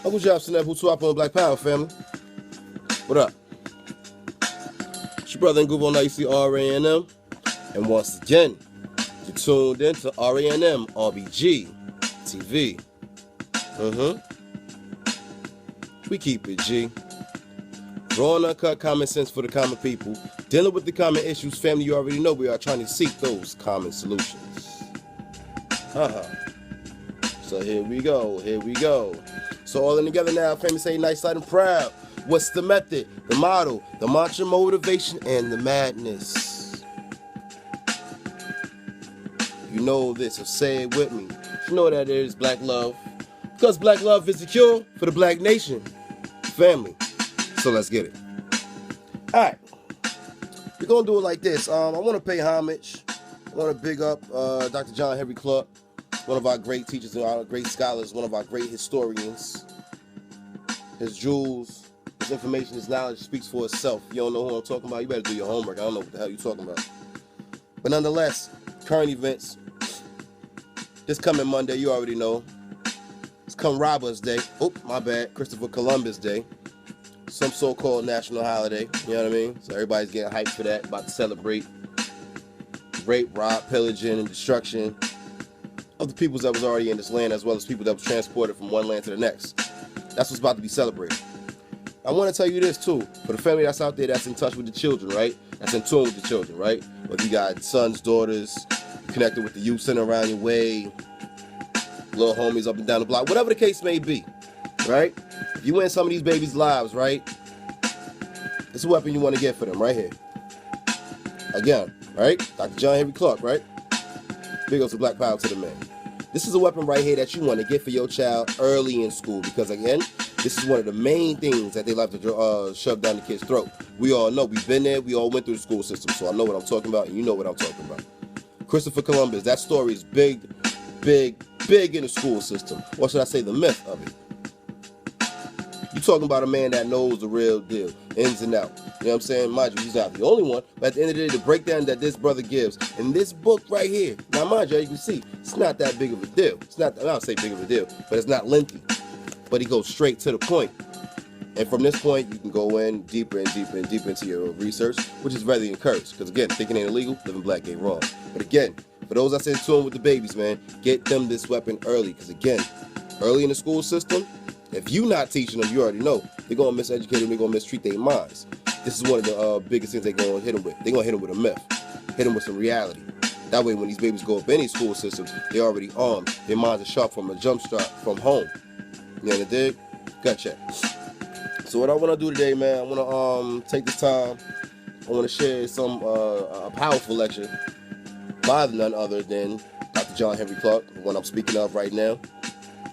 Uncle Jobson, who swap on Black Power family. What up? It's your brother and Google Nicey RANM. And once again, you're tuned in to RANM RBG TV. We keep it G. Raw and uncut common sense for the common people. Dealing with the common issues, family, you already know we are trying to seek those common solutions. So here we go. So all in together now, family, say nice, light, and proud. What's the method, the model, the mantra, motivation, and the madness? You know this, so say it with me. You know that it is black love. Because black love is the cure for the black nation. Family. So let's get it. Alright. We're going to do it like this. I want to pay homage. I want to big up Dr. John Henrik Clarke, one of our great teachers and our great scholars, one of our great historians. His jewels, his information, his knowledge speaks for itself. If you don't know who I'm talking about, you better do your homework. I don't know what the hell you're talking about. But nonetheless, current events. This coming Monday, you already know. It's come Robbers Day. Oh, my bad. Christopher Columbus Day. Some so-called national holiday. You know what I mean? So everybody's getting hyped for that, about to celebrate rape, rob, pillaging, and destruction of the peoples that was already in this land, as well as people that was transported from one land to the next. That's what's about to be celebrated. I want to tell you this too, for the family that's out there that's in touch with the children, right? That's in tune with the children, right? Whether you got sons, daughters, connected with the youth center around your way, little homies up and down the block, whatever the case may be, right? If you in some of these babies' lives, right? It's a weapon you want to get for them right here. Again, right? Dr. John Henrik Clarke, right? Big ups to Black Power to the man. This is a weapon right here that you want to get for your child early in school, because again, this is one of the main things that they like to shove down the kid's throat. We all know, we've been there, we all went through the school system, so I know what I'm talking about, and you know what I'm talking about. Christopher Columbus, that story is big in the school system. Or should I say the myth of it? You're talking about a man that knows the real deal, ins and out. You know what I'm saying? Mind you, he's not the only one, but at the end of the day, the breakdown that this brother gives in this book right here, now mind you, you can see, it's not that big of a deal. It's not, I'll say big of a deal, but it's not lengthy. But he goes straight to the point. And from this point, you can go in deeper and deeper and deeper into your research, which is very encouraged. Because again, thinking ain't illegal, living black ain't wrong. But again, for those that's in tune with the babies, man, get them this weapon early. Because again, early in the school system, if you not teaching them, you already know, they're going to miseducate them, they're going to mistreat their minds. This is one of the biggest things they're going to hit them with. They're going to hit them with a myth, hit them with some reality. That way, when these babies go up any school systems, they're already armed. Their minds are sharp from a jump start from home. You know what I did? Gut check. So what I want to do today, man, I want to take this time. I want to share some a powerful lecture by none other than Dr. John Henrik Clarke, the one I'm speaking of right now.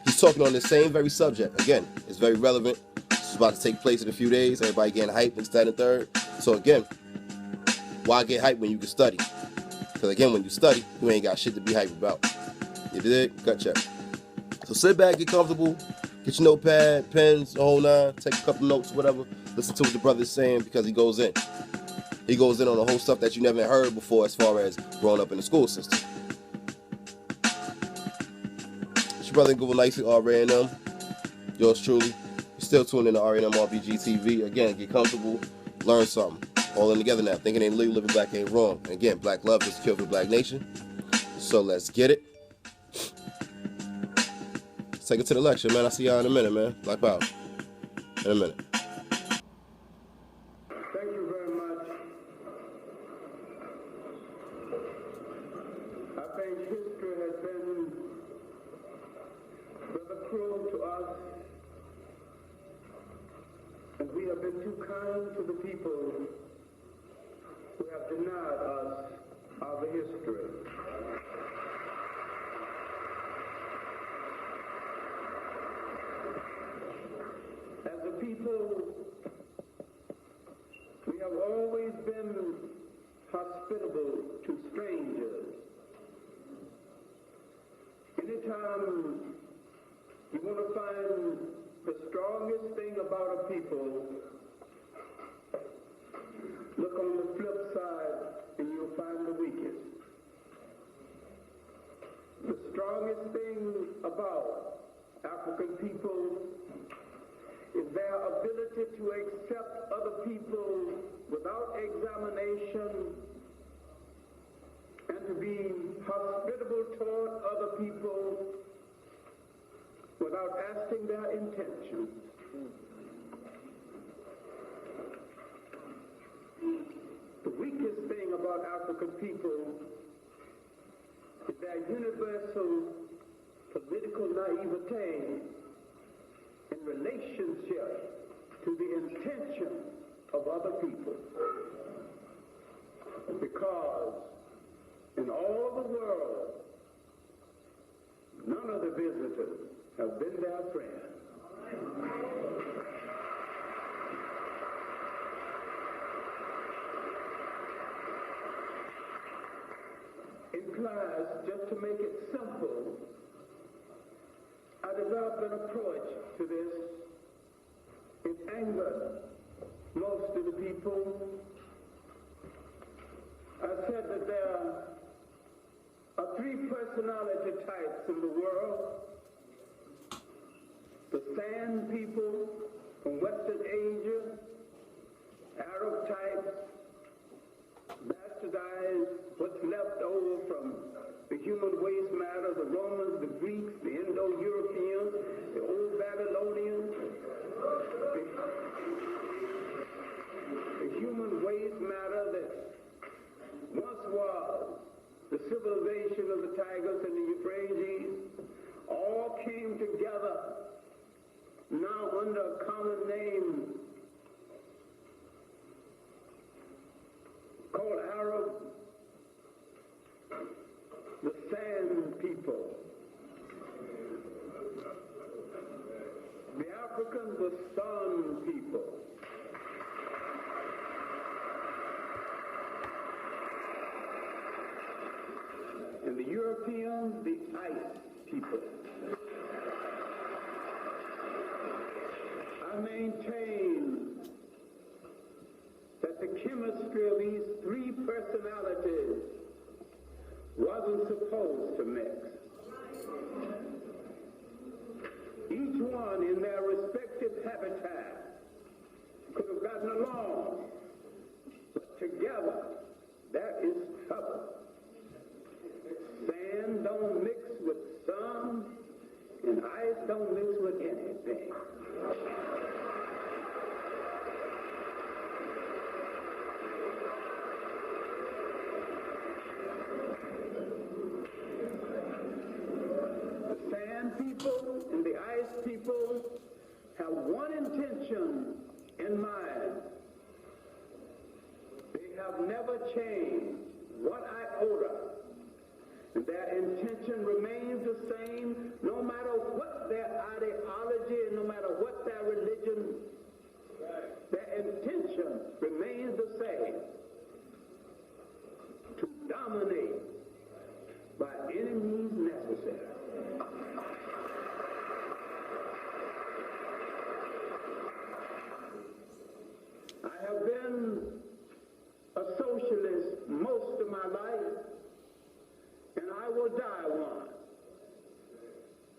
He's talking on the same very subject. Again, it's very relevant. This is about to take place in a few days. Everybody getting hyped and that and third. So again, why get hyped when you can study? Because again, when you study, you ain't got shit to be hyped about. You did? Gut check. So sit back, get comfortable, get your notepad, pens, the whole nine, take a couple notes, whatever. Listen to what the brother's saying, because he goes in. He goes in on the whole stuff that you never heard before as far as growing up in the school system. It's your brother and Google Nicey RANM. Yours truly. You're still tuned in to RANM RBG TV. Again, get comfortable, learn something. All in together now. Thinking ain't legal, living black ain't wrong. And again, black love is the cure for the black nation. So let's get it. Let's take it to the lecture, man. I'll see y'all in a minute, man. Black Power. In a minute. Thank you very much. I think history has been rather cruel to us, and we have been too kind to the people who have denied us our history. As a people, we have always been hospitable to strangers. Anytime you want to find the strongest thing about a people, look on the flip side and you'll find the weakest. The strongest thing about African people is their ability to accept other people without examination and to be hospitable toward other people without asking their intentions. The weakest thing about African people is their universal political naivete in relationship to the intention of other people. Because in all the world, none of the visitors have been their friends. In class, just to make it simple, I developed an approach to this. It angered most of the people. I said that there are three personality types in the world. The sand people from Western Asia, Arab types, bastardized what's left over from the human waste matter, the Romans, the Greeks, the Indo-Europeans, the old Babylonians, the human waste matter that once was the civilization of the Tigris and the Euphrates, all came together now under a common name called Arab, the sand people. The Africans, the sun people. And the Europeans, the ice people. I maintain that the chemistry of these three personalities wasn't supposed to mix. Each one in their respective habitat could have gotten along, but together that is trouble. Sand don't mix with sun, and ice don't mix with anything. The sand people and the ice people have one intention in mind. They have never changed one iota. And their intention remains the same no matter what their ideology and no matter what their religion. Their intention remains the same. To dominate by any means necessary. I have been a socialist most of my life. And I will die one.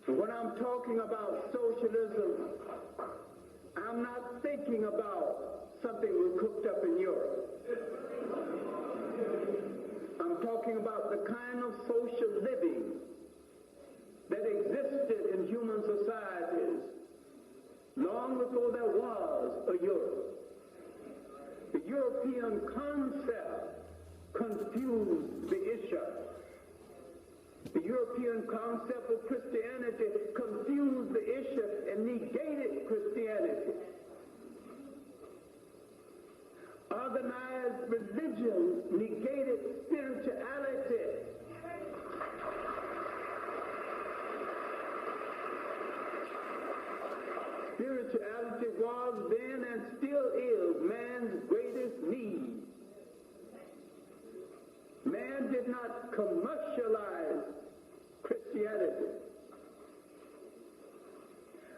And when I'm talking about socialism, I'm not thinking about something we cooked up in Europe. I'm talking about the kind of social living that existed in human societies long before there was a Europe. The European concept confused the issue. The European concept of Christianity confused the issue and negated Christianity. Organized religion negated spirituality. Spirituality was then and still is man's greatest need. Man did not commercialize Christianity.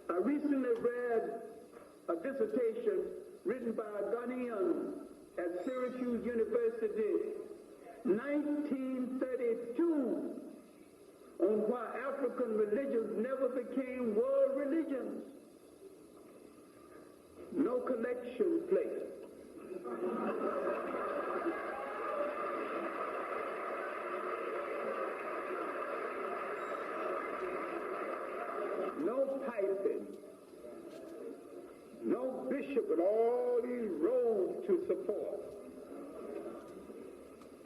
I recently read a dissertation written by a Ghanaian at Syracuse University, 1932, on why African religions never became world religions. no collection plate. No piping, no bishop with all these robes to support.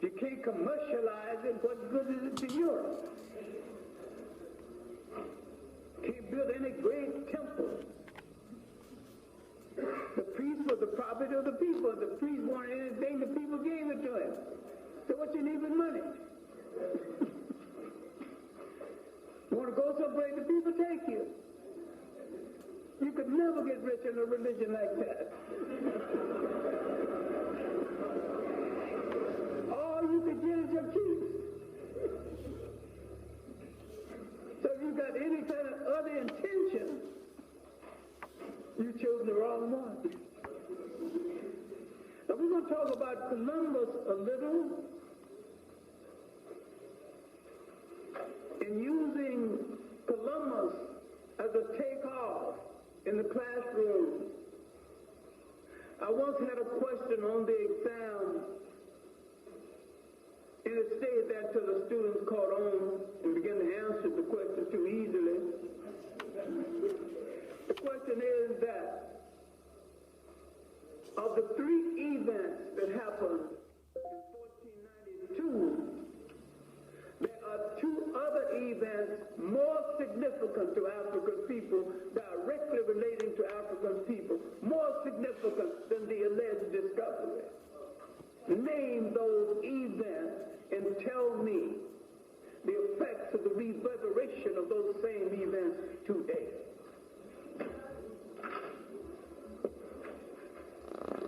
You can't commercialize it, what good is it to Europe? Can't build any great temple. The priest was the property of the people. The priest wanted anything, the people gave it to him. So what you need with money? You want to go someplace, the people take you. You could never get rich in a religion like that. All you could get is your keys. So if you got any kind of other intention, you chose the wrong one. Now we're going to talk about Columbus a little, and using Columbus as a takeoff in the classroom. I once had a question on the exam, and it stayed there till the students caught on and began to answer the question too easily. The question is that of the three events that happened in 1492, there are two other events more significant to African people, directly relating to African people, more significant than the alleged discovery. Name those events and tell me the effects of the reverberation of those same events today.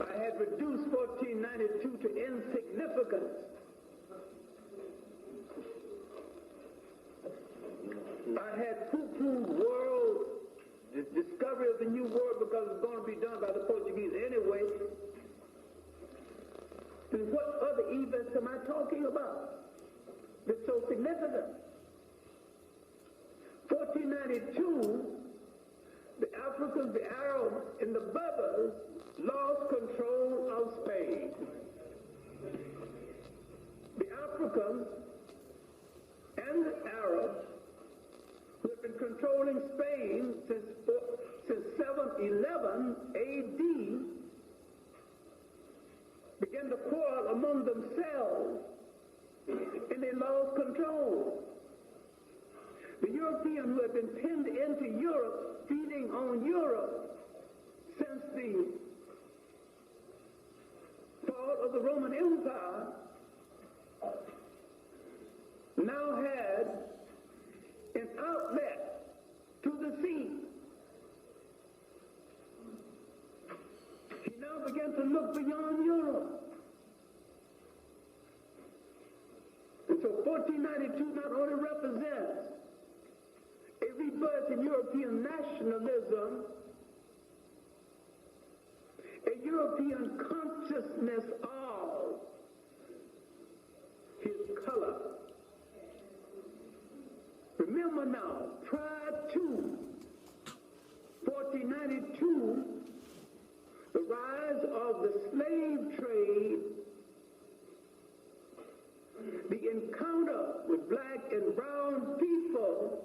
I had reduced 1492 to insignificance. I had poo-pooed world, the discovery of the new world, because it's going to be done by the Portuguese anyway. And what other events am I talking about that's so significant? 1492, the Africans, the Arabs, and the Berbers lost control of Spain. The Africans and the Arabs, who have been controlling Spain since 711 AD, began to quarrel among themselves, and they lost control. The Europeans who had been pinned into Europe, feeding on Europe since the fall of the Roman Empire, now had an outlet to the sea. He now began to look beyond Europe. And so 1492 not only represents a rebirth in European nationalism, a European consciousness of his color. Remember now, prior to 1492, the rise of the slave trade, the encounter with black and brown people,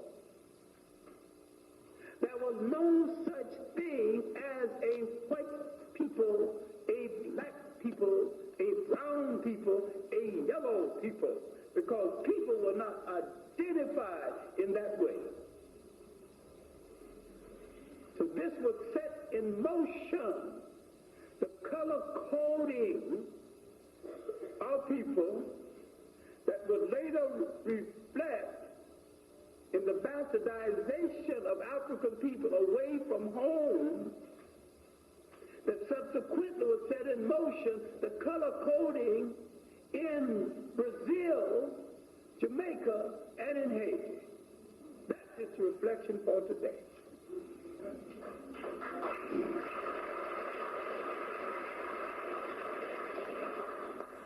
there was no such thing as a white people, a black people, a brown people, a yellow people, because people were not identified in that way. So this would set in motion the color coding of people that would later reflect in the bastardization of African people away from home, that subsequently would set in motion the color coding in Brazil, Jamaica, and in Haiti. That's its reflection for today.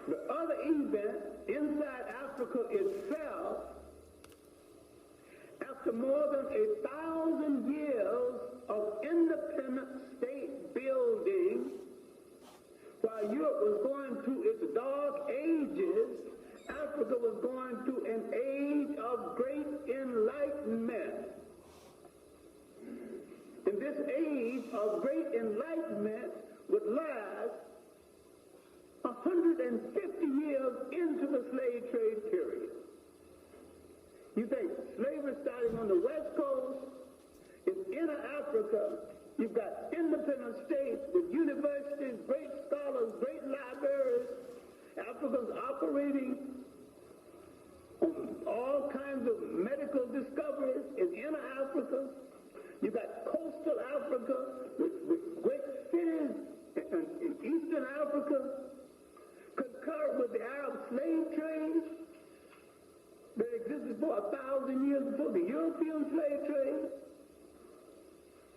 The other event inside Africa itself, after more than 1,000 years of independent state building, building, while Europe was going through its dark ages, Africa was going through an age of great enlightenment. And this age of great enlightenment would last 150 years into the slave trade period. You think slavery starting on the West Coast, in inner Africa, you've got independent states with universities, great scholars, great libraries, Africans operating on all kinds of medical discoveries in inner Africa. You've got coastal Africa with great cities in eastern Africa, concurrent with the Arab slave trade that existed for 1,000 years before the European slave trade.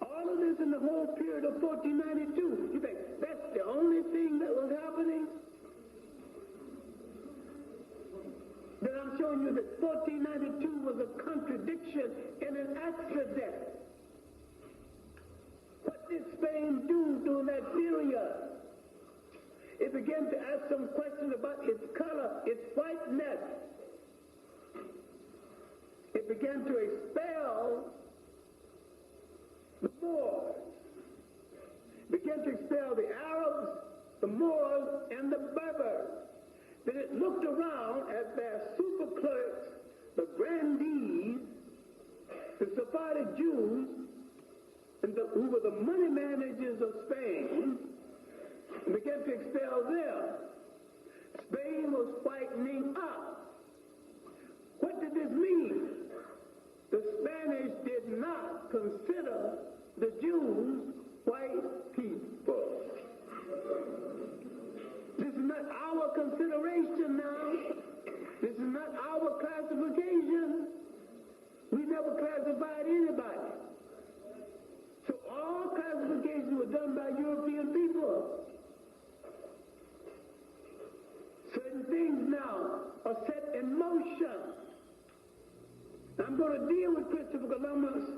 All of this in the whole period of 1492. You think that's the only thing that was happening? Then I'm showing you that 1492 was a contradiction and an accident. What did Spain do during that period? It began to ask some questions about its color, its whiteness. It began to expel the Moors. It began to expel the Arabs, the Moors, and the Berbers. Then it looked around at their super clerks, the grandees, the Sephardic Jews, and who were the money managers of Spain, and began to expel them. Spain was whitening up. What did this mean? The Spanish did not consider the Jews white people. This is not our consideration now. This is not our classification. We never classified anybody. So all classifications were done by European people. Certain things now are set in motion. I'm going to deal with Christopher Columbus,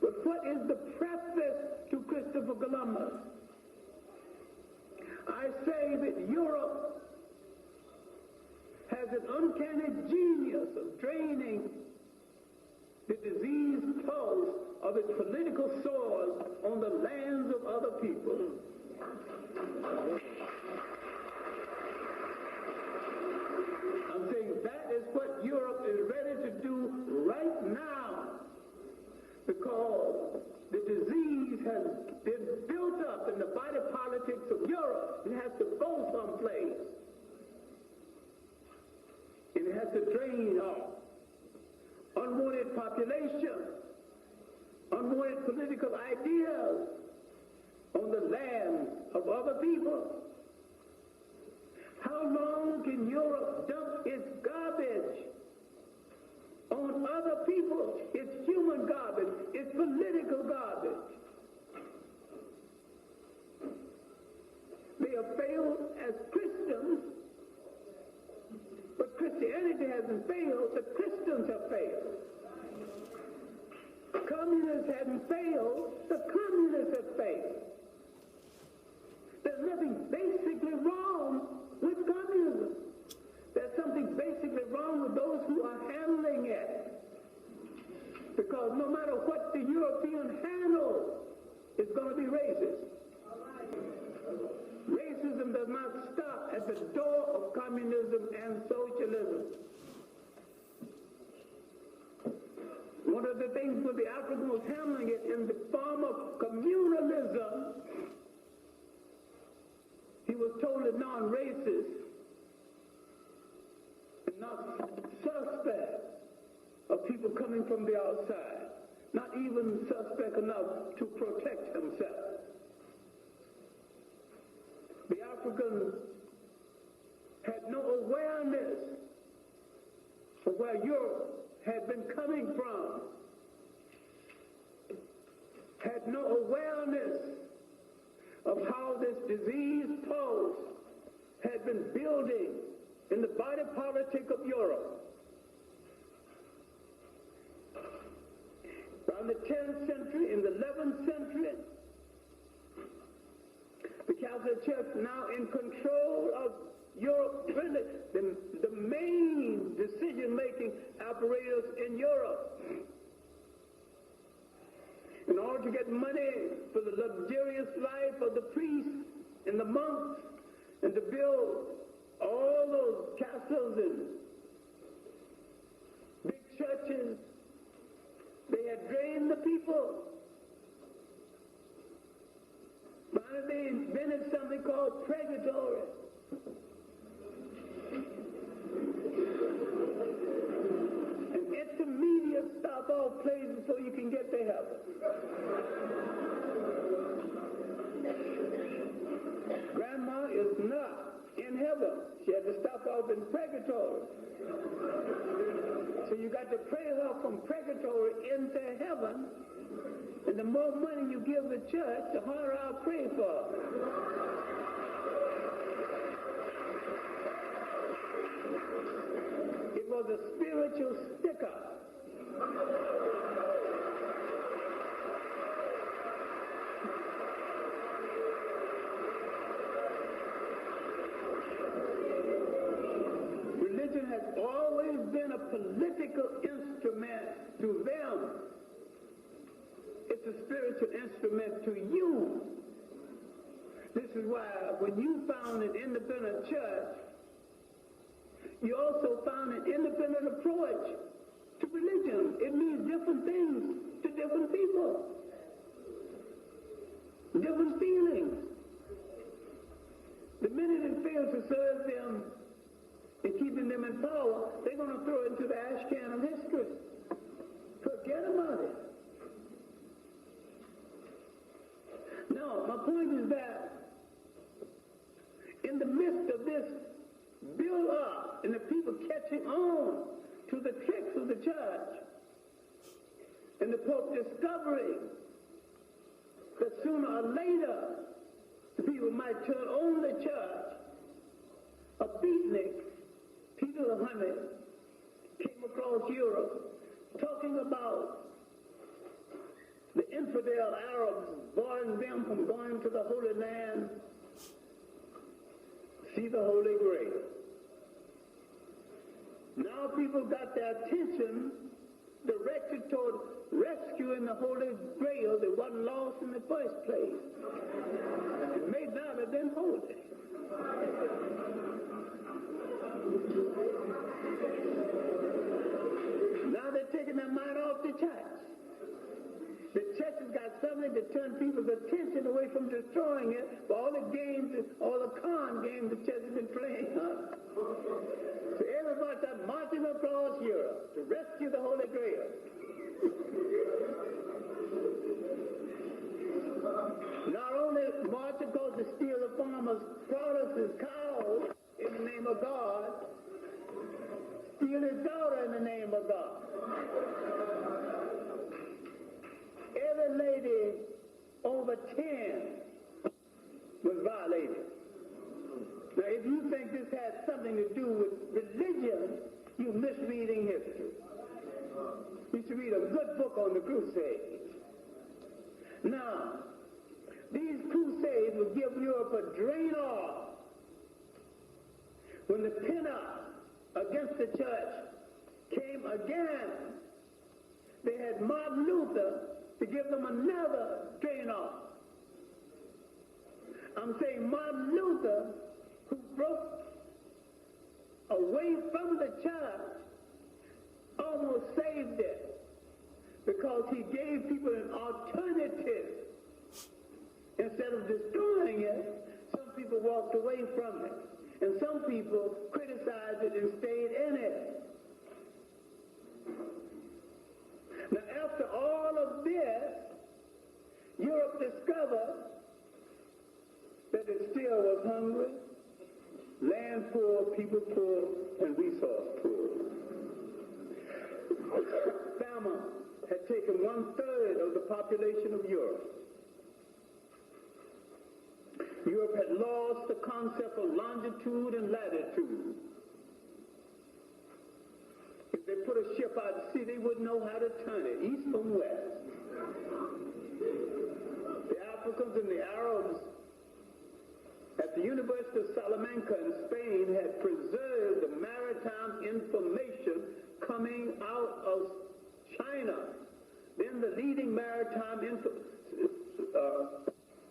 but what is the preface to Christopher Columbus? I say that Europe has an uncanny genius of draining the diseased pulse of its political sores on the lands of other people. I'm saying that is what Europe is ready to do right now, because the disease has been built up in the body politics of Europe. It has to go someplace. And it has to drain off unwanted population, unwanted political ideas on the land of other people. How long can Europe dump its garbage on other people? It's human garbage, it's political garbage. They have failed as Christians, but Christianity hasn't failed, the Christians have failed. Communists hadn't failed, the communists have failed. There's nothing basically wrong with communism. There's something basically wrong with those who are handling it. Because no matter what the European handles, it's going to be racist. Racism does not stop at the door of communism and socialism. One of the things when the African was handling it in the form of communalism, he was totally non-racist and not suspect of people coming from the outside, not even suspect enough to protect himself. The Africans had no awareness of where Europe had been coming from, had no awareness of how this disease pulse had been building in the body politic of Europe. Around the 10th century, in the 11th century, Catholic Church now in control of Europe, really the main decision-making apparatus in Europe. In order to get money for the luxurious life of the priests and the monks, and to build all those castles and big churches, they had drained the people. Finally, they invented something called purgatory. An intermediate stop-off place so you can get to heaven. Grandma is not in heaven. She had to stop off in purgatory. So you got to pray her from purgatory into heaven. And the more money you give the church, the harder I'll pray for her. It was a spiritual stick-up. Religion has always been a political instrument to them. It's a spiritual instrument to you. This is why when you found an independent church, you also found an independent approach to religion. It means different things to different people. Different feelings. The minute it fails to serve them and keeping them in power, they're going to throw it into the ash can of history. Forget about it. No, my point is that in the midst of this build-up and the people catching on to the tricks of the church, and the Pope discovering that sooner or later the people might turn on the church, a beatnik, Peter the Hermit, came across Europe talking about the infidel Arabs, barring them from going to the Holy Land, see the Holy Grail. Now people got their attention directed toward rescuing the Holy Grail that wasn't lost in the first place. It may not have been holy. Now they're taking their mind off the church. The church has got something to turn people's attention away from destroying it for all the games, all the con games the church has been playing. So everybody's marching across Europe to rescue the Holy Grail. Not only marching across to steal the farmer's products, his cows, in the name of God, steal his daughter in the name of God. Every lady over 10 was violated. Now, if you think this has something to do with religion, you're misreading history. You should read a good book on the Crusades. Now, these crusades will give Europe a drain off. When the pin-up against the church came again, they had Martin Luther to give them another drain off. I'm saying Martin Luther, who broke away from the church, almost saved it because he gave people an alternative. Instead of destroying it, some people walked away from it. And some people criticized it and stayed in it. Now, after all of this, Europe discovered that it still was hungry, land poor, people poor, and resource poor. Famine had taken 1/3 of the population of Europe. Europe had lost the concept of longitude and latitude. If they put a ship out to sea, they wouldn't know how to turn it, east from west. The Africans and the Arabs at the University of Salamanca in Spain had preserved the maritime information coming out of China, then the leading maritime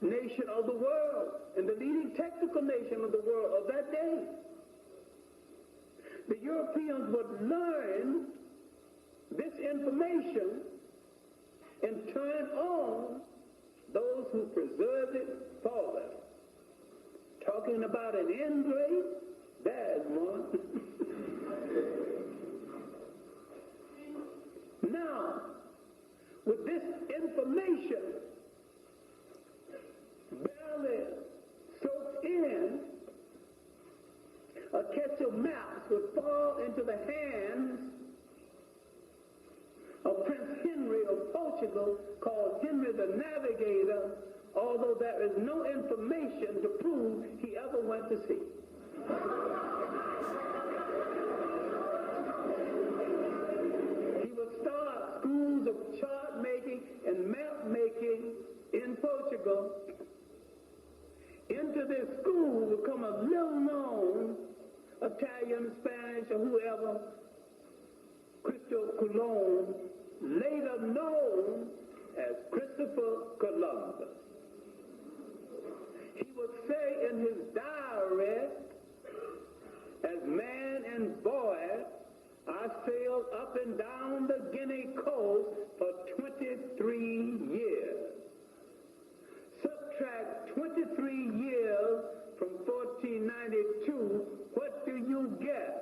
nation of the world and the leading technical nation of the world of that day. The Europeans would learn this information and turn on those who preserved it for them. Talking about an ingrate, there's one. Now, with this information barely soaked in, a catch of maps would fall into the hands of Prince Henry of Portugal, called Henry the Navigator, although there is no information to prove he ever went to sea. He would start schools of chart making and map making in Portugal. Into this school would come a little-known Italian, Spanish, or whoever, Christopher Colon, later known as Christopher Columbus. He would say in his diary, as man and boy, I sailed up and down the Guinea coast for 23 years. Subtract 23 years from 1492, what do you get?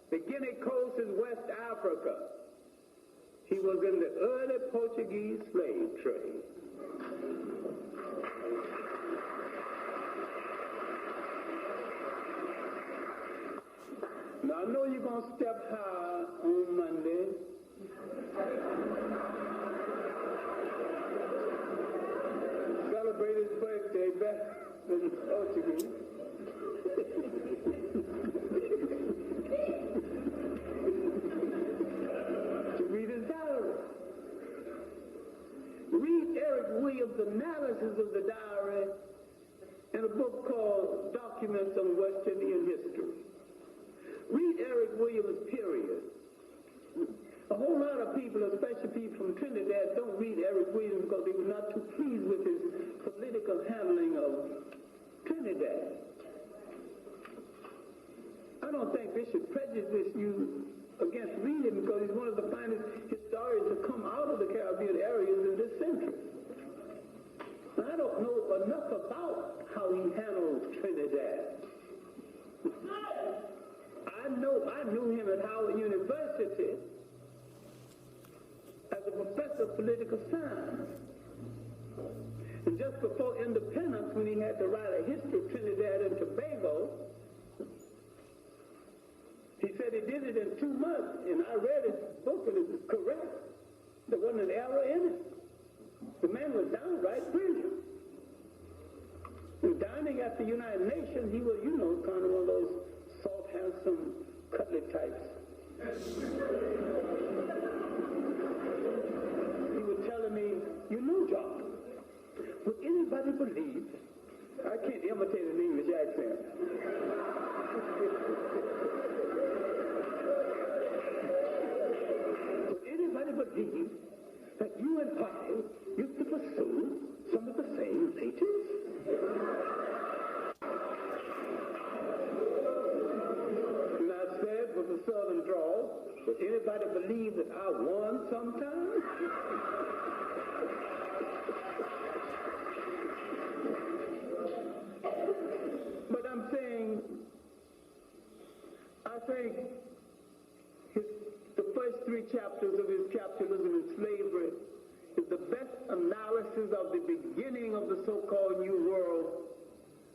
The Guinea coast is West Africa. He was in the early Portuguese slave trade. Now, I know you're going to step high on Monday. Celebrate his birthday back in Portuguese. To read his diary. Read Eric Williams' analysis of the diary in a book called Documents on West Indian History. Read Eric Williams' period. A whole lot of people, especially people from Trinidad, don't read Eric Williams because they were not too pleased with his political handling of Trinidad. I don't think this should prejudice you against reading because he's one of the finest historians to come out of the Caribbean areas in this century. I don't know enough about how he handled Trinidad. I knew him at Howard University as a professor of political science. And just before independence, when he had to write a history of Trinidad and Tobago, he said he did it in 2 months, and I read his book and it was correct. There wasn't an error in it. The man was downright brilliant. And dining at the United Nations, he was, kind of one of those soft, handsome, cuddly types. He was telling me, John, would anybody believe, I can't imitate an English accent. Would anybody believe that you and I used to pursue some of the same natives? And I said with a southern drawl, would anybody believe that I won sometime? But I'm saying, I think the first 3 chapters of his capitalism and slavery is the best analysis of the beginning of the so-called New World,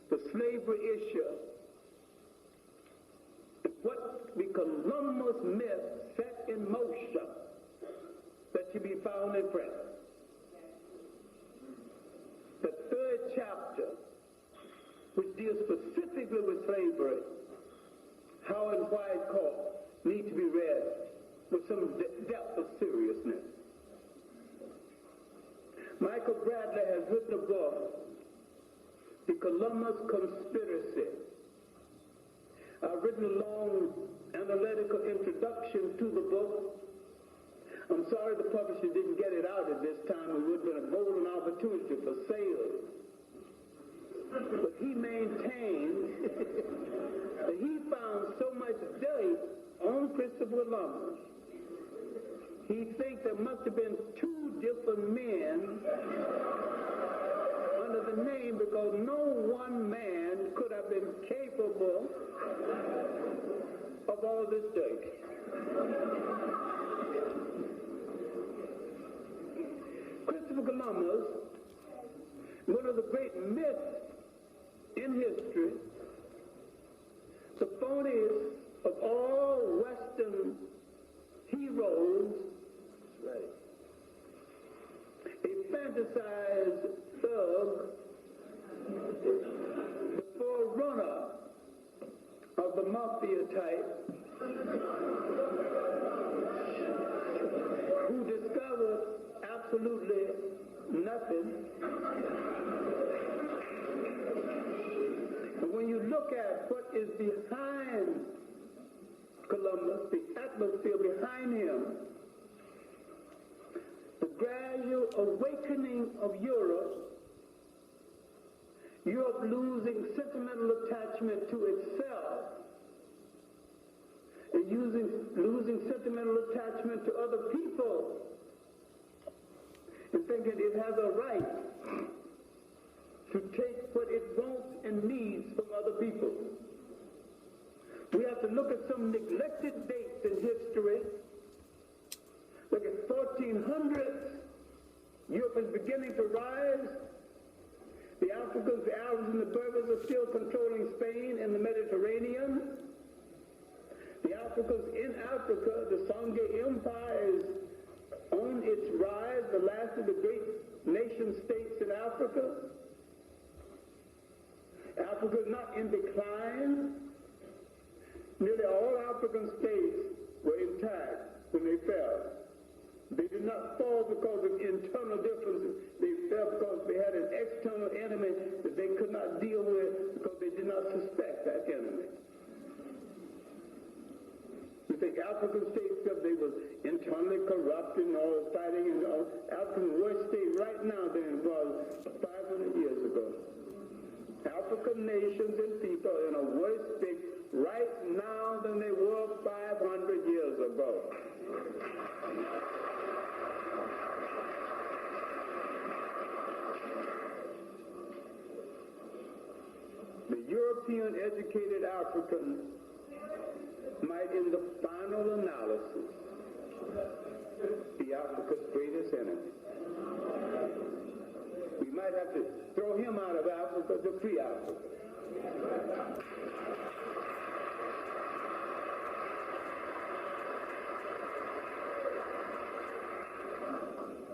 the slavery issue, what the Columbus myth set in motion that should be found in print. The 3rd chapter, which deals specifically with slavery, how and why it's called, need to be read with some depth of seriousness. Michael Bradley has written a book The Columbus Conspiracy. I've written a long analytical introduction to the book. I'm sorry the publisher didn't get it out at this time. It would have been a golden opportunity for sale. But he maintained that he found so much dirt on Christopher Columbus. He thinks there must have been two different men under the name, because no one man could have been capable of all this dirt. Christopher Columbus, one of the great myths in history, the phoniest of all Western heroes, a fantasized thug, the forerunner of the mafia type, who discovered absolutely nothing. And when you look at what is behind Columbus, the atmosphere behind him, the gradual awakening of Europe losing sentimental attachment to itself, and losing sentimental attachment to other people, and thinking it has a right to take what it wants and needs from other people. We have to look at some neglected dates in history. Look at 1400s. Europe is beginning to rise. The Africans, the Arabs, and the Berbers are still controlling Spain and the Mediterranean. The Africans in Africa, the Songhai Empire is on its rise, the last of the great nation states in Africa. Africa is not in decline. Nearly all African states were intact when they fell. They did not fall because of internal differences. They fell because they had an external enemy that they could not deal with, because they did not suspect that enemy. You think African states, because they were internally corrupt and all fighting, and all, African worst state right now than it was 500 years ago. African nations and people are in a worse state right now than they were 500 years ago. The European educated Africans might, in the final analysis, be Africa's greatest enemy. We might have to throw him out of Africa to free Africa.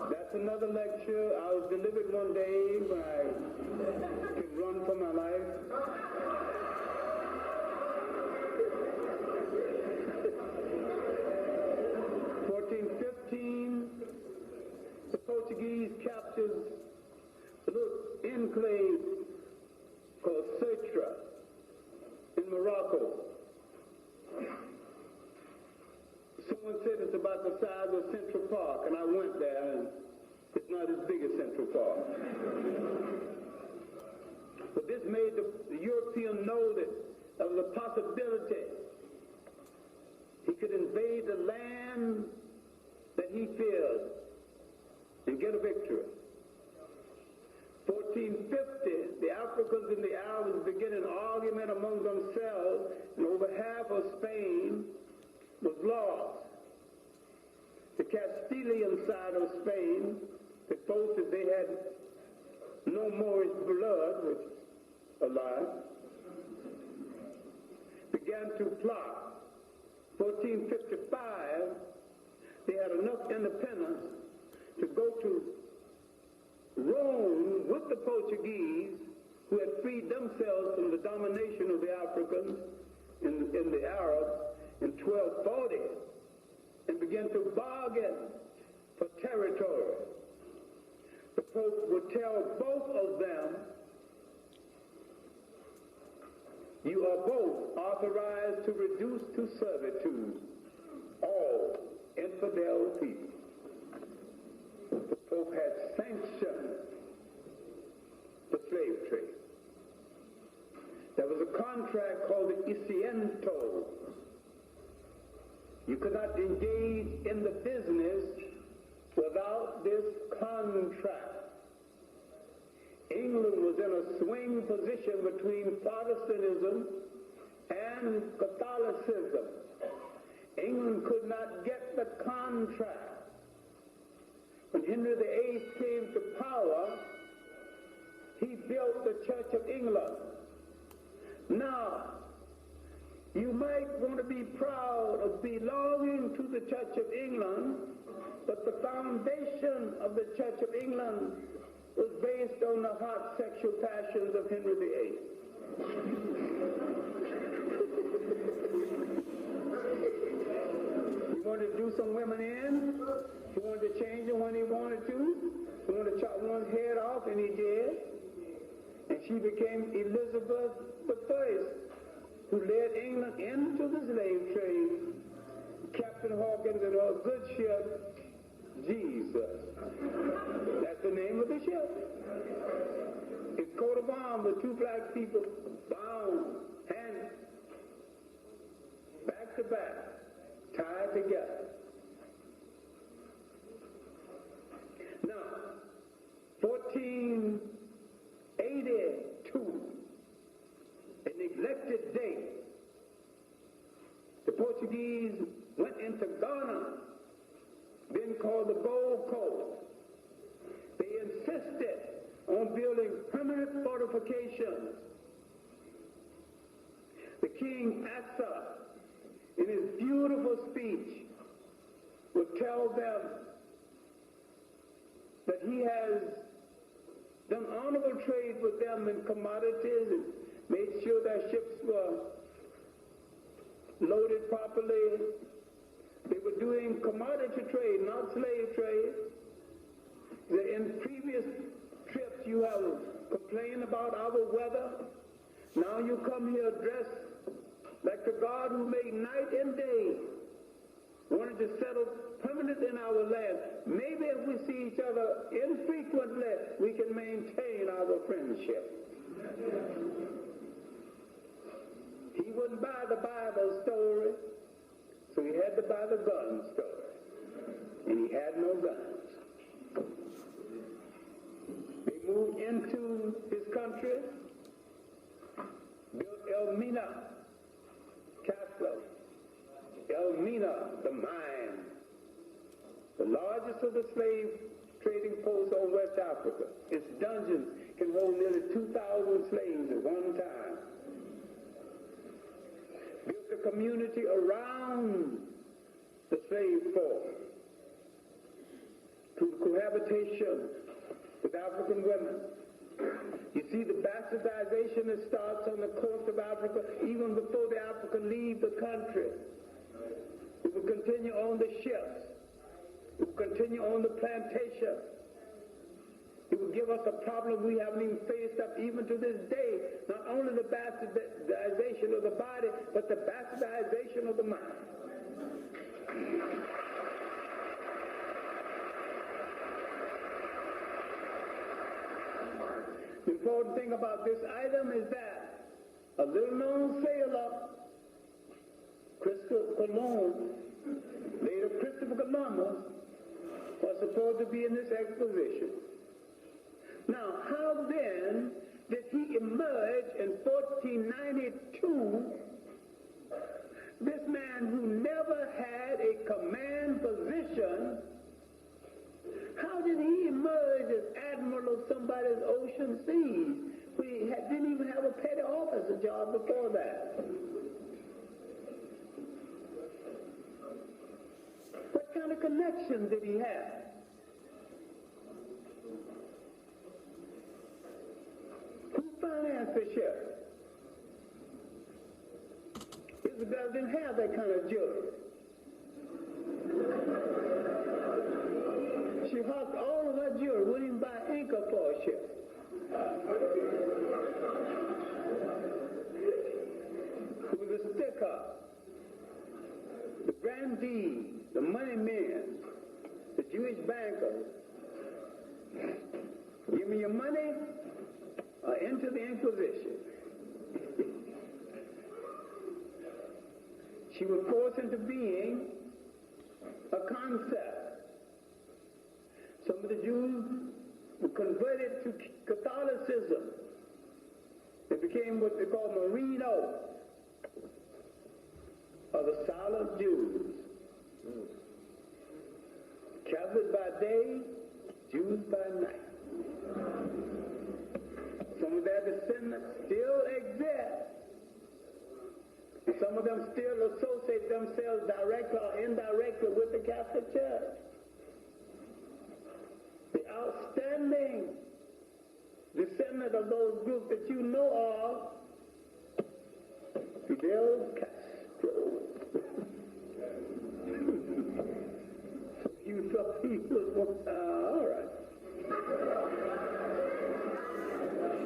That's another lecture. I was delivered one day when I could run for my life. The Portuguese captured a little enclave called Cetra in Morocco. Someone said it's about the size of Central Park, and I went there, and it's not as big as Central Park. But this made the European know that there was a possibility he could invade the land that he feared and get a victory. 1450, the Africans and the Arabs began an argument among themselves, and over half of Spain was lost. The Castilian side of Spain, that boasted they had no Moorish blood, which is a lie, began to plot. 1455, they had enough independence to go to Rome with the Portuguese, who had freed themselves from the domination of the Africans and the Arabs in 1240, and began to bargain for territory. The Pope would tell both of them You are both authorized to reduce to servitude all infidel people. The Pope had sanctioned the slave trade. There was a contract called the Isiento. You could not engage in the business without this contract. England was in a swing position between Protestantism and Catholicism. England could not get the contract. When Henry VIII came to power, he built the Church of England. Now, you might want to be proud of belonging to the Church of England, but the foundation of the Church of England was based on the hot sexual passions of Henry VIII. He wanted to do some women in. He wanted to change them when he wanted to. He wanted to chop one's head off, and he did. And she became Elizabeth I, who led England into the slave trade. Captain Hawkins and her good ship, Jesus. That's the name of the ship. Its coat of arms, the two black people bound, hands back to back, tied together. Now, 1482, a neglected day, the Portuguese went into Ghana, then called the Gold Coast. They insisted on building permanent fortifications. The King Asa, in his beautiful speech, would tell them that he has done honorable trade with them in commodities and made sure their ships were loaded properly. They were doing commodity trade, not slave trade. In previous trips, you have complained about our weather. Now you come here dressed like the God who made night and day, wanted to settle permanent in our land. Maybe if we see each other infrequently, we can maintain our friendship. He wouldn't buy the Bible story, so he had to buy the gun story. And he had no guns. They moved into his country, built Elmina Castle. Elmina, the mine, the largest of the slave trading posts on West Africa. Its dungeons can hold nearly 2,000 slaves at one time. Built a community around the slave force through cohabitation with African women. You see the bastardization that starts on the coast of Africa even before the African leave the country. It will continue on the ships. It will continue on the plantation. It will give us a problem we haven't even faced up even to this day. Not only the bastardization of the body, but the bastardization of the mind. The important thing about this item is that a little-known sailor, Christopher Columbus, later Christopher Columbus, was supposed to be in this exposition. Now, how then did he emerge in 1492, this man who never had a command position, how did he emerge as admiral of somebody's ocean seas? We didn't even have a petty officer job before that. What kind of connection did he have? Who financed the ship? Isabel didn't have that kind of jury. She hucked all of her jewelry, wouldn't even buy anchor for a ship. the stick-up, the grandees, the money men, the Jewish bankers. Give me your money or into the Inquisition. She was forced into being a concept. Some of the Jews were converted to Catholicism. They became what they call Merinos, or the silent Jews. Catholics by day, Jews by night. Some of their descendants still exist. And some of them still associate themselves directly or indirectly with the Catholic Church. The outstanding descendant of those groups that you know of, Fidel Castro. You thought he was one, all right.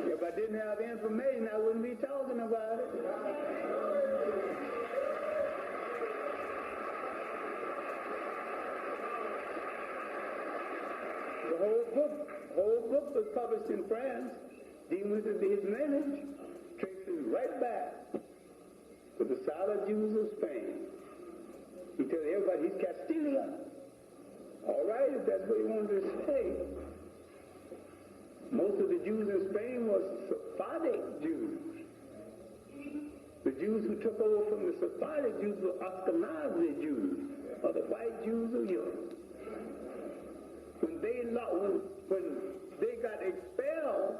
If I didn't have the information, I wouldn't be talking about it. The whole book was published in France, dealing with his lineage, traces right back to the silent Jews of Spain. He tells everybody he's Castilian. All right, if that's what he wanted to say. Most of the Jews in Spain were Sephardic Jews. The Jews who took over from the Sephardic Jews were Ashkenazi Jews, or the white Jews of Europe. When they got expelled,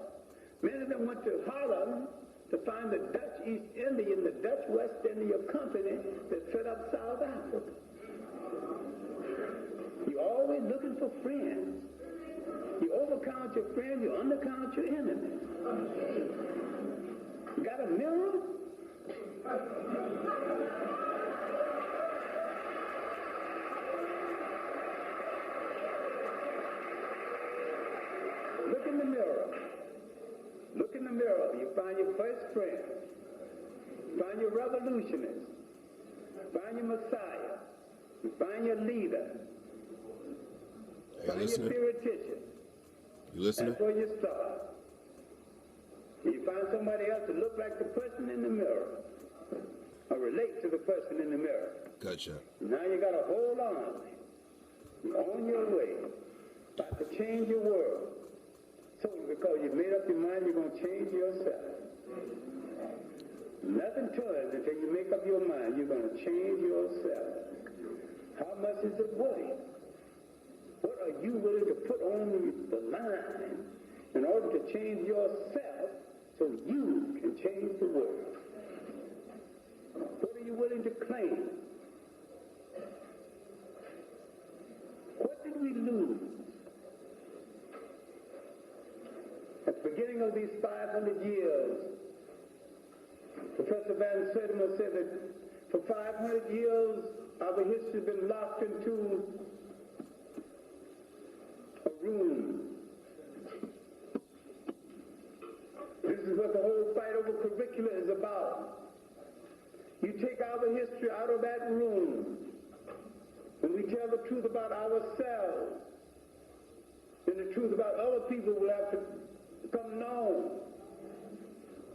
many of them went to Holland to find the Dutch East India and the Dutch West India Company that set up South Africa. You're always looking for friends. You overcount your friends, you undercount your enemies. You got a mirror? Look in the mirror. Look in the mirror. You find your first friend. Find your revolutionist. Find your Messiah. You find your leader. Find your theoretician. You listening? That's where you start. You find somebody else to look like the person in the mirror, or relate to the person in the mirror. Gotcha. Now you got to hold on. You're on your way. About to change your world. Solely because you made up your mind you're going to change yourself. Nothing turns until you make up your mind you're going to change yourself. How much is it worth? What are you willing to put on the line in order to change yourself so you can change the world? What are you willing to claim? What did we lose at the beginning of these 500 years? Professor Van Sertima said that for 500 years our history has been locked into a room. This is what the whole fight over curricula is about. You take our history out of that room, and we tell the truth about ourselves, and the truth about other people will have to become known.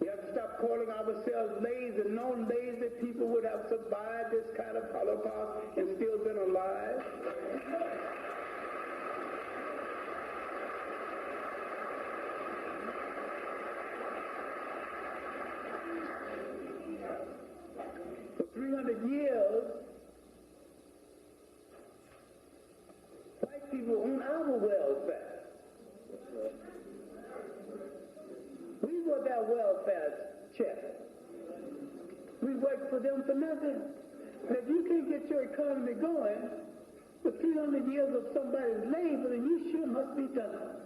We have to stop calling ourselves lazy. No lazy people would have survived this kind of Holocaust and still been alive. For 300 years, white people own our welfare. We were their welfare check. We worked for them for nothing. And if you can't get your economy going with 300 years of somebody's labor, then you sure must be done.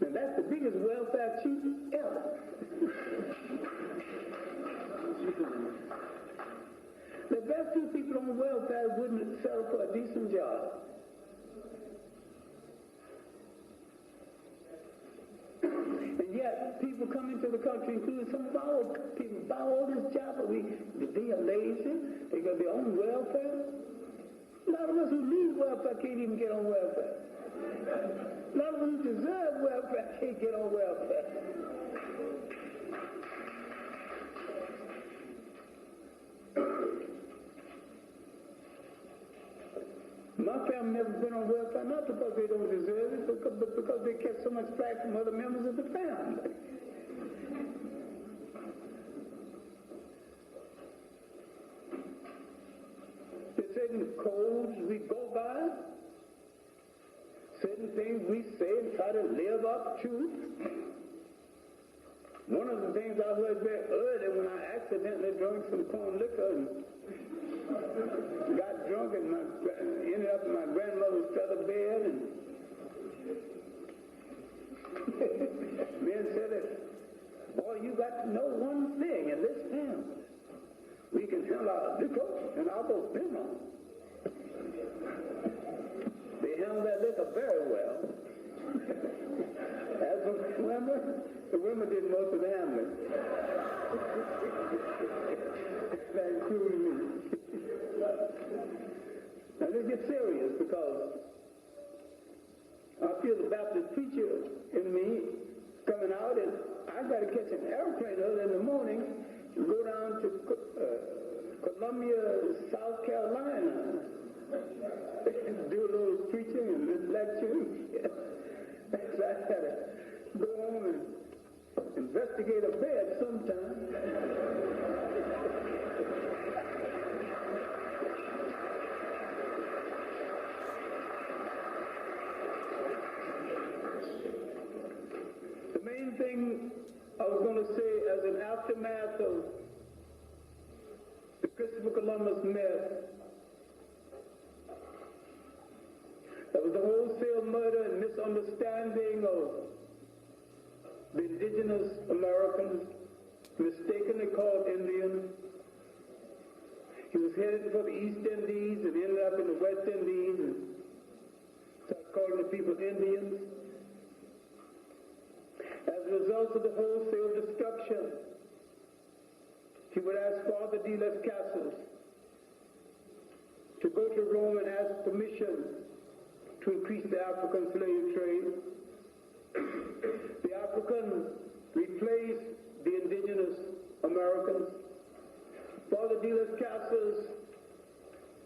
And that's the biggest welfare cheat ever. The best few people on welfare wouldn't settle for a decent job. to the country, including some of our people, buy all this job, but they are lazy. They got their own welfare. A lot of us who need welfare can't even get on welfare. A lot of us who deserve welfare can't get on welfare. My family never been on welfare, not because they don't deserve it, but because they get so much flack from other members of the family. There's certain codes we go by, certain things we say and try to live up to. One of the things I heard very early when I accidentally drank some corn liquor and got drunk and ended up in my grandmother's feather bed, and men said that, boy, you got to know one thing in this family. We can handle our liquor and our dinner. They handle that liquor very well. As for the women did most of the handling. That included me. Now let's get serious, because I feel the Baptist preacher in me coming out, and I got to catch an airplane early in the morning and go down to Columbia, South Carolina, and do a little preaching and lecturing. So I got to go home and investigate a bed sometime. The main thing I was going to say as an aftermath of the Christopher Columbus myth, that was the wholesale murder and misunderstanding of the indigenous Americans, mistakenly called Indians. He was headed for the East Indies and ended up in the West Indies and started calling the people Indians. As a result of the wholesale destruction, he would ask Father de las Casas to go to Rome and ask permission to increase the African slave trade. The Africans replaced the indigenous Americans. Father de las Casas,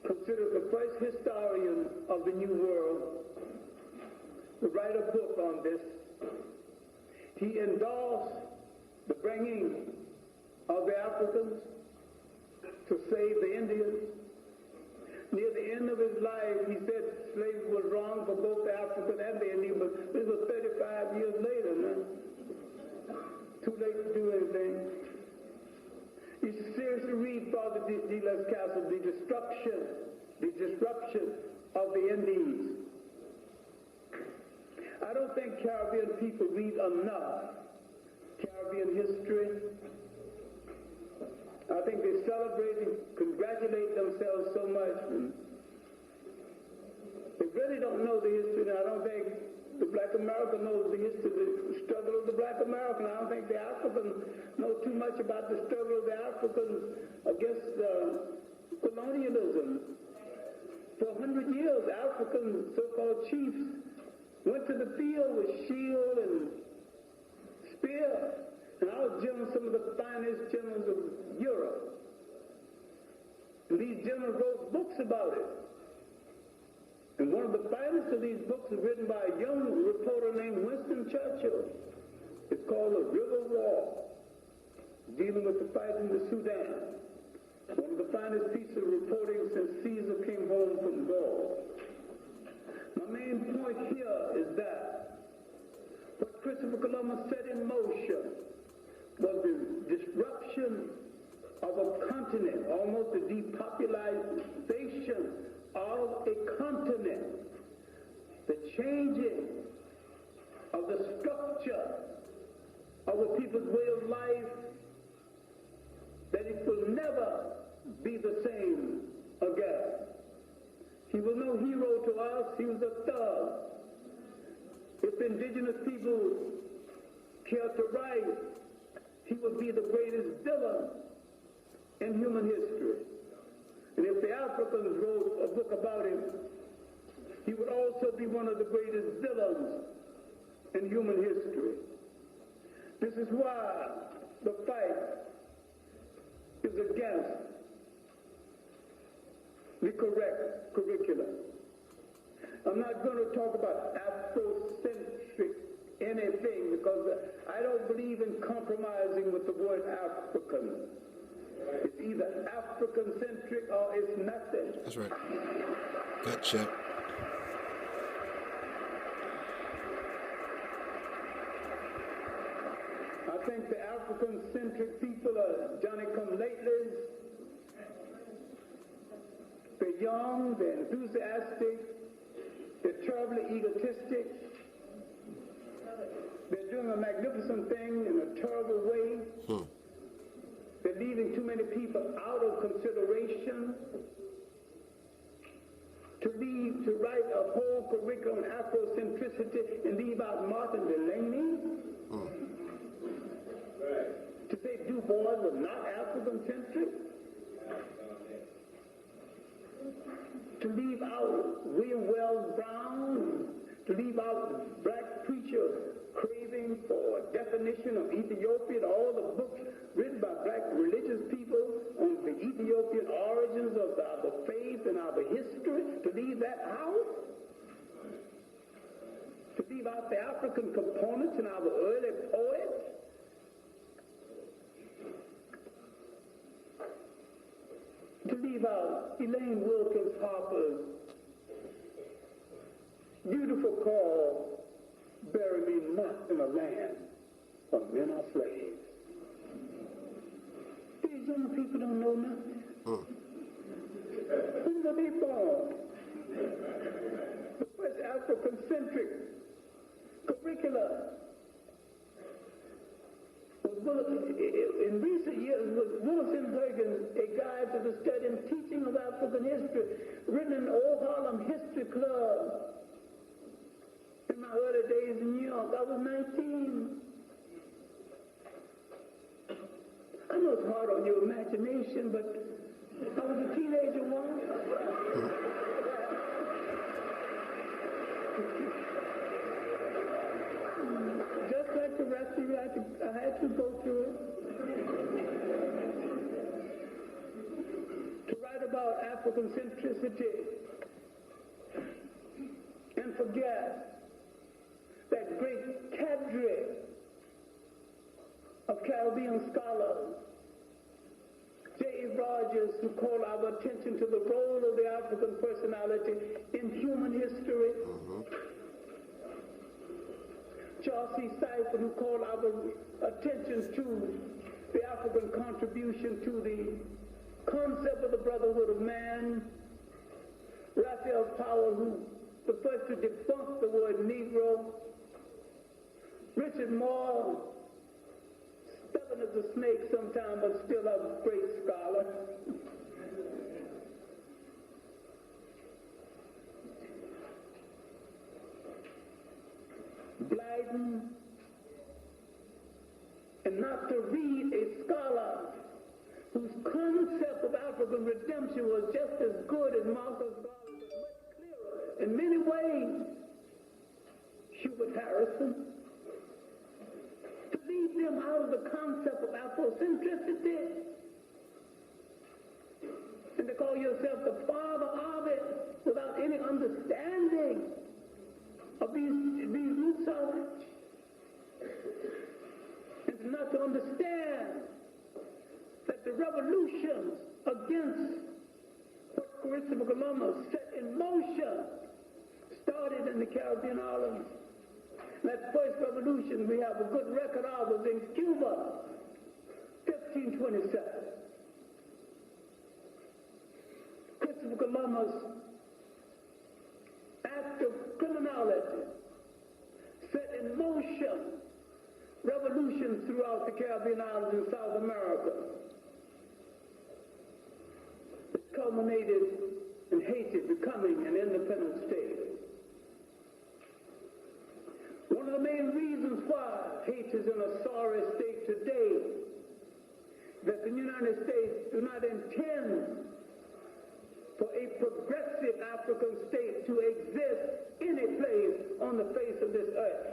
considered the first historian of the New World, to write a book on this. He endorsed the bringing of the Africans to save the Indians. Near the end of his life, he said slavery was wrong for both the African and the Indian, but this was 35 years later, man. Too late to do anything. You should seriously read Father de las Casas, the disruption of the Indies. I don't think Caribbean people read enough Caribbean history. I think they celebrate and congratulate themselves so much. And they really don't know the history. And I don't think the black American knows the history, the struggle of the black American. I don't think the Africans know too much about the struggle of the Africans against colonialism. For 100 years, African so-called chiefs went to the field with shield and spear. And I was general, some of the finest generals of Europe. And these generals wrote books about it. And one of the finest of these books is written by a young reporter named Winston Churchill. It's called The River War, dealing with the fight in the Sudan. One of the finest pieces of reporting since Caesar came home from Gaul. My main point here is that what Christopher Columbus set in motion was the disruption of a continent, almost the depopulation of a continent, the changing of the structure of a people's way of life, that it will never be the same again. He was no hero to us, he was a thug. If indigenous people care to write he would be the greatest villain in human history. And if the Africans wrote a book about him, he would also be one of the greatest villains in human history. This is why the fight is against the correct curriculum. I'm not going to talk about Afrocentric anything because I don't believe in compromising with the word African. It's either African-centric or it's nothing. That's right. Gotcha. I think the African-centric people are Johnny-come-latelys. They're young, they're enthusiastic, they're terribly egotistic. They're doing a magnificent thing in a terrible way. They're leaving too many people out of consideration. To write a whole curriculum on Afrocentricity and leave out Martin Delaney. To say Du Bois was not African-centric. To leave out William Wells Brown. To leave out black preachers craving for a definition of Ethiopia, all the books written by black religious people on the Ethiopian origins of our faith and our history, to leave that out, to leave out the African components in our early poets, to leave out Elaine Wilkins Harper's beautiful call, "Bury me not in a land where men are slaves." These young people don't know nothing. When were they born? The first African-centric curricula was, in recent years, was Wilson-Bergen's A Guide to the Study and Teaching of African History, written in the Old Harlem History Club. In my early days in New York, I was 19. I know it's hard on your imagination, but I was a teenager once. Just like the rest of you, I had to go through it. To write about African centricity and forget that great cadre of Caribbean scholars, J. Rogers, who called our attention to the role of the African personality in human history. Charles C. Seifert, who called our attention to the African contribution to the concept of the brotherhood of man. Raphael Powell, who the first to debunk the word Negro. Richard Moore, stubborn as a snake sometimes, but still a great scholar. Blyden, and not to read a scholar whose concept of African redemption was just as good as Marcus Garvey's, but much clearer in many ways. Hubert Harrison. To leave them out of the concept of Afrocentricity and to call yourself the father of it without any understanding of these roots of it, and not to understand that the revolutions against what Christopher Columbus set in motion started in the Caribbean islands. That first revolution we have a good record of was in Cuba, 1527. Christopher Columbus, act of criminality, set in motion revolutions throughout the Caribbean islands in South America. It culminated in Haiti becoming an independent state. One of the main reasons why Haiti is in a sorry state today that the United States do not intend for a progressive African state to exist any place on the face of this earth.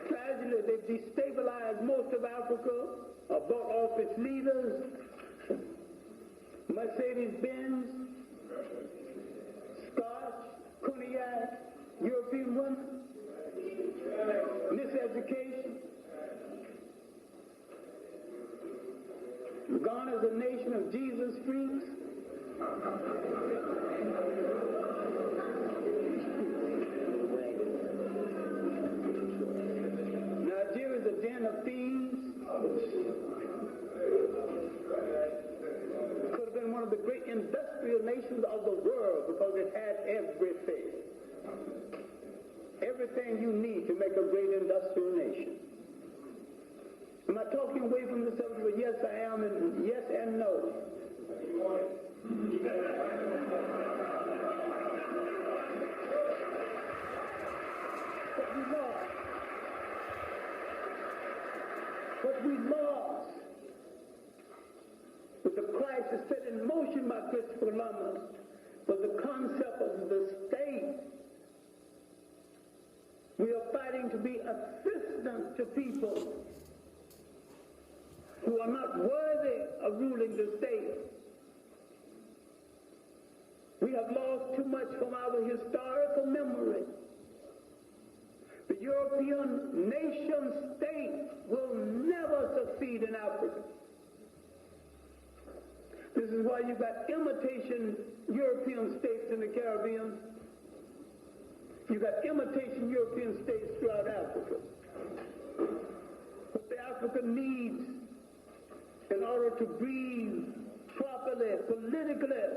Tragically, they've destabilized most of Africa, bought off its leaders, Mercedes-Benz, Scotch, Cognac, European women, miseducation. Ghana is a nation of Jesus freaks. Nigeria is a den of thieves. Could have been one of the great industrial nations of the world because it had everything. Everything you need to make a great industrial nation. Am I talking away from the subject? But yes, I am, and yes and no. What we lost with the crisis set in motion by Christopher Columbus was the concept of the state. We are fighting to be assistant to people who are not worthy of ruling the state. We have lost too much from our historical memory. The European nation state will never succeed in Africa. This is why you've got imitation European states in the Caribbean. You've got imitation European states throughout Africa. What the Africa needs in order to breathe properly, politically,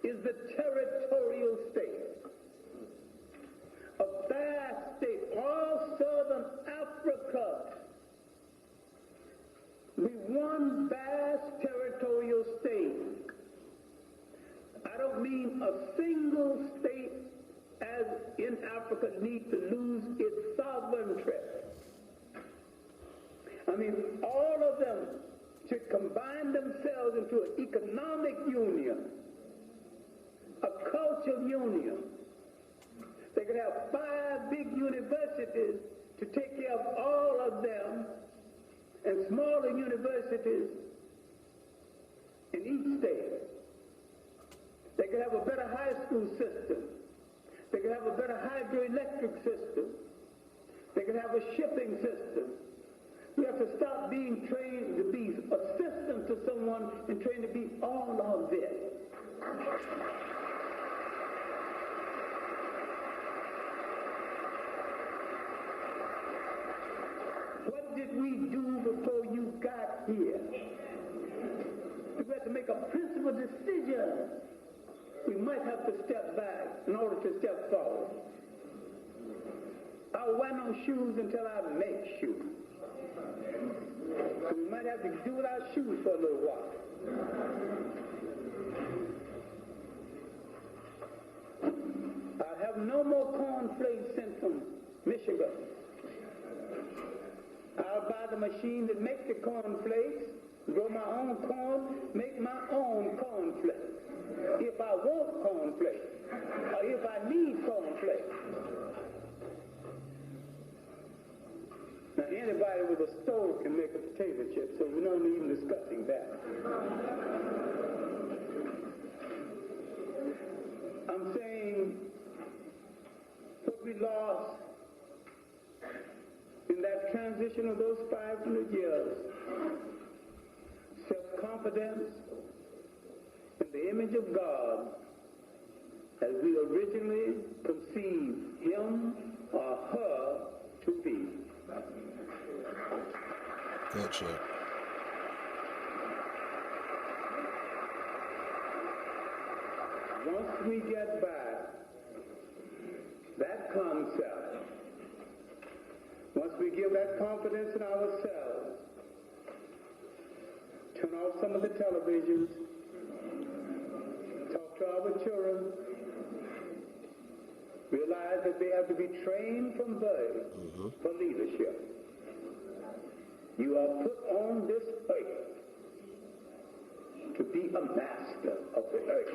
is the territorial state. A vast state, all southern Africa, be one vast territorial state. I don't mean a single state as in Africa need to lose its sovereignty. I mean, all of them should combine themselves into an economic union, a cultural union. They could have 5 big universities to take care of all of them, and smaller universities in each state. They could have a better high school system. They could have a better hydroelectric system. They could have a shipping system. We have to stop being trained to be assistant to someone and trained to be all of this. What did we do before you got here? We had to make a principled decision. We might have to step back in order to step forward. I'll wear no shoes until I make shoes. So we might have to do without shoes for a little while. I'll have no more cornflakes sent from Michigan. I'll buy the machine that makes the cornflakes, grow my own corn, make my own cornflakes. If I want cornflakes, or if I need cornflakes. Now, anybody with a stove can make a potato chip, so we're not even discussing that. I'm saying what we lost in that transition of those 500 years, self-confidence in the image of God as we originally conceived him or her to be. Good shit. Once we get back that concept, once we give that confidence in ourselves, turn off some of the televisions, talk to our children, realize that they have to be trained from birth for leadership. You are put on this earth to be a master of the earth.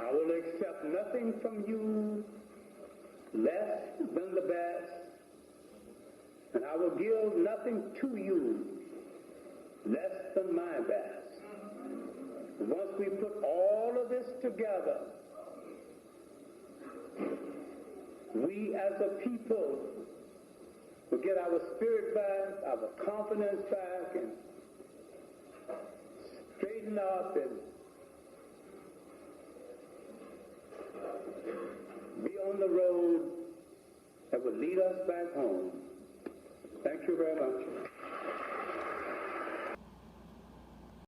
I will accept nothing from you less than the best, and I will give nothing to you less than my best. Once we put all of this together, we as a people will get our spirit back, our confidence back, and straighten up and be on the road that will lead us back home. Thank you very much.